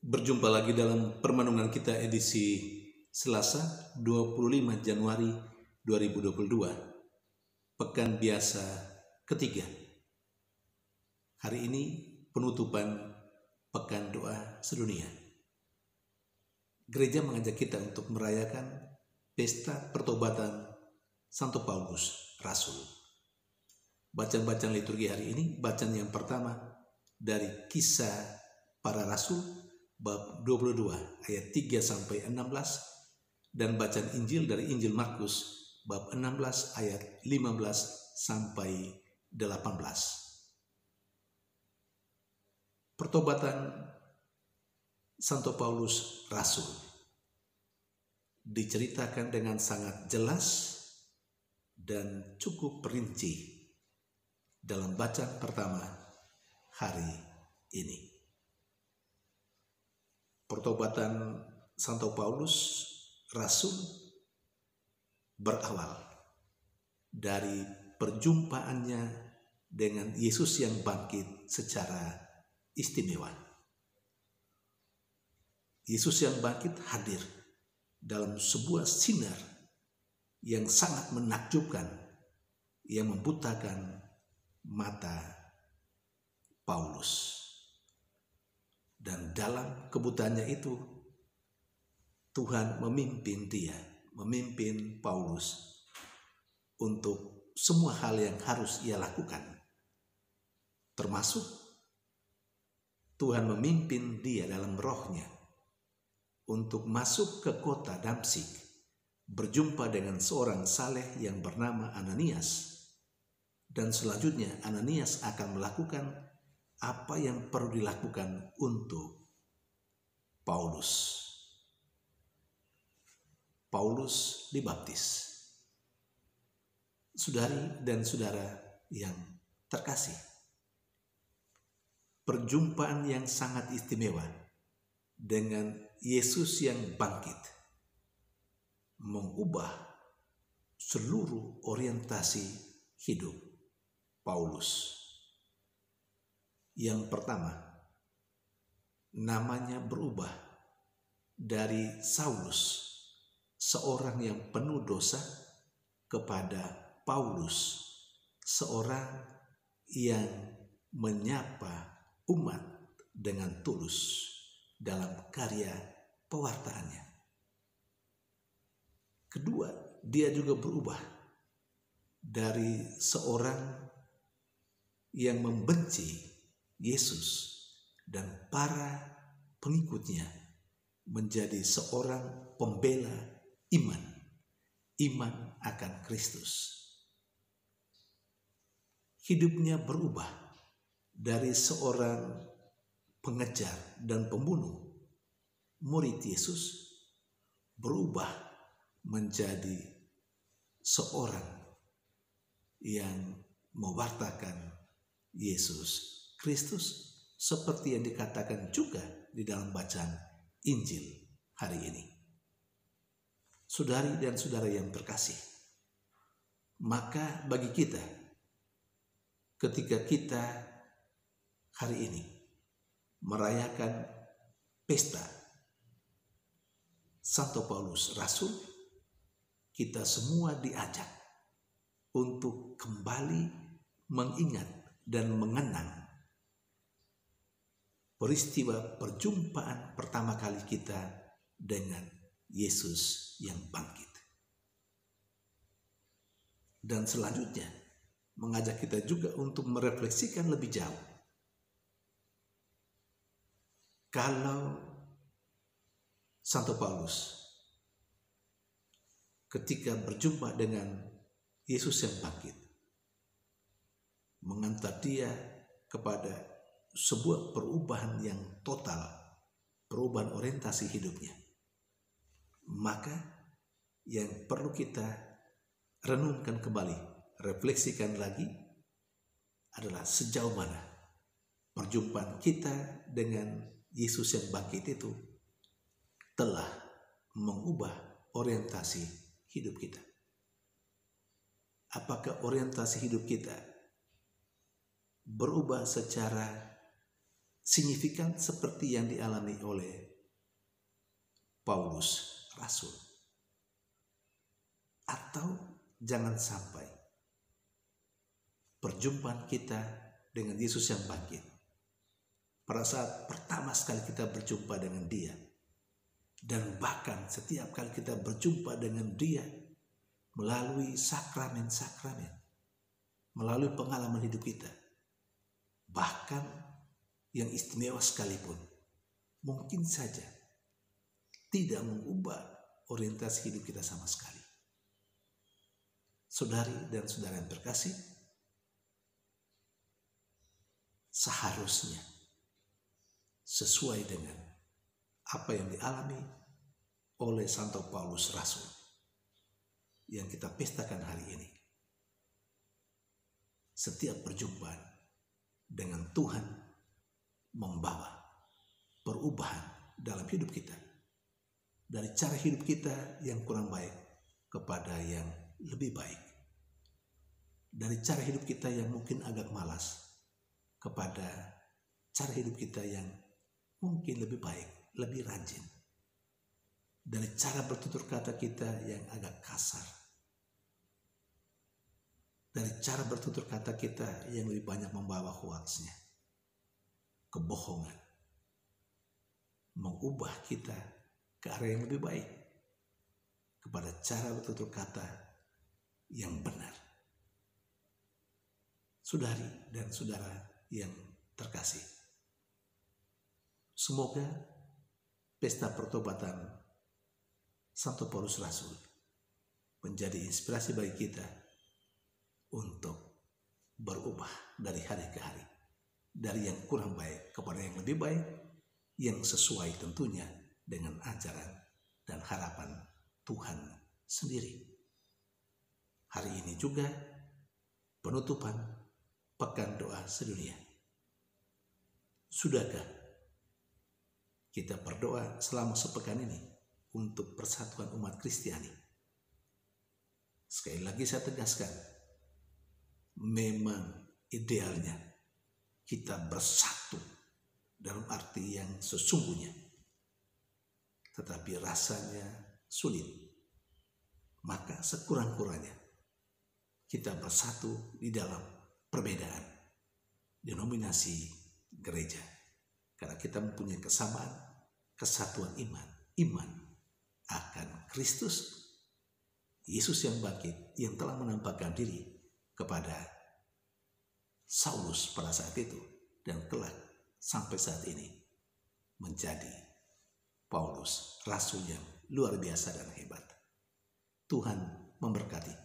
Berjumpa lagi dalam permenungan kita edisi Selasa 25 Januari 2022, Pekan Biasa ketiga. Hari ini penutupan Pekan Doa Sedunia. Gereja mengajak kita untuk merayakan Pesta Pertobatan Santo Paulus Rasul. Bacaan-bacaan liturgi hari ini, bacaan yang pertama dari Kisah Para Rasul bab 22 ayat 3 sampai 16 dan bacaan Injil dari Injil Markus bab 16 ayat 15 sampai 18. Pertobatan Santo Paulus Rasul diceritakan dengan sangat jelas dan cukup rinci dalam bacaan pertama hari ini. Pertobatan Santo Paulus Rasul berawal dari perjumpaannya dengan Yesus yang bangkit secara istimewa. Yesus yang bangkit hadir dalam sebuah sinar yang sangat menakjubkan, yang membutakan mata Paulus. Dan dalam kebutaannya itu, Tuhan memimpin Paulus untuk semua hal yang harus ia lakukan. Termasuk Tuhan memimpin dia dalam rohnya untuk masuk ke kota Damsyik, berjumpa dengan seorang saleh yang bernama Ananias. Dan selanjutnya Ananias akan melakukan apa yang perlu dilakukan untuk Paulus. Paulus dibaptis. Saudari dan saudara yang terkasih, perjumpaan yang sangat istimewa dengan Yesus yang bangkit mengubah seluruh orientasi hidup Paulus. Yang pertama, namanya berubah dari Saulus, seorang yang penuh dosa, kepada Paulus, seorang yang menyapa umat dengan tulus dalam karya pewartaannya. Kedua, dia juga berubah dari seorang yang membenci Yesus dan para pengikutnya menjadi seorang pembela iman akan Kristus. Hidupnya berubah dari seorang pengejar dan pembunuh murid Yesus, berubah menjadi seorang yang mewartakan Yesus Kristus, seperti yang dikatakan juga di dalam bacaan Injil hari ini. Saudari dan saudara yang terkasih, maka bagi kita, ketika kita hari ini merayakan pesta Santo Paulus Rasul, kita semua diajak untuk kembali mengingat dan mengenang peristiwa perjumpaan pertama kali kita dengan Yesus yang bangkit. Dan selanjutnya mengajak kita juga untuk merefleksikan lebih jauh. Kalau Santo Paulus ketika berjumpa dengan Yesus yang bangkit, mengantar dia kepada sebuah perubahan yang total, perubahan orientasi hidupnya, maka yang perlu kita renungkan kembali, refleksikan lagi adalah sejauh mana perjumpaan kita dengan Yesus yang bangkit itu telah mengubah orientasi hidup kita. Apakah orientasi hidup kita berubah secara signifikan seperti yang dialami oleh Paulus Rasul. Atau jangan sampai perjumpaan kita dengan Yesus yang bangkit, pada saat pertama sekali kita berjumpa dengan Dia, dan bahkan setiap kali kita berjumpa dengan Dia melalui sakramen-sakramen, melalui pengalaman hidup kita, bahkan yang istimewa sekalipun, mungkin saja tidak mengubah orientasi hidup kita sama sekali. Saudari dan saudara yang terkasih, seharusnya sesuai dengan apa yang dialami oleh Santo Paulus Rasul yang kita pestakan hari ini. Setiap perjumpaan dengan Tuhan membawa perubahan dalam hidup kita, dari cara hidup kita yang kurang baik kepada yang lebih baik, dari cara hidup kita yang mungkin agak malas kepada cara hidup kita yang mungkin lebih baik, lebih rajin, dari cara bertutur kata kita yang agak kasar, dari cara bertutur kata kita yang lebih banyak membawa hoaxnya, kebohongan, mengubah kita ke arah yang lebih baik, kepada cara bertutur kata yang benar. Saudari dan saudara yang terkasih, semoga pesta pertobatan Santo Paulus Rasul menjadi inspirasi bagi kita untuk berubah dari hari ke hari, dari yang kurang baik kepada yang lebih baik, yang sesuai tentunya dengan ajaran dan harapan Tuhan sendiri. Hari ini juga penutupan Pekan Doa Sedunia. Sudahkah kita berdoa selama sepekan ini untuk persatuan umat Kristiani? Sekali lagi saya tegaskan, memang idealnya kita bersatu dalam arti yang sesungguhnya, tetapi rasanya sulit. Maka sekurang-kurangnya kita bersatu di dalam perbedaan denominasi gereja, karena kita mempunyai kesamaan, kesatuan iman akan Kristus Yesus yang bangkit, yang telah menampakkan diri kepada Saulus pada saat itu, dan kelak sampai saat ini menjadi Paulus, rasul yang luar biasa dan hebat. Tuhan memberkati.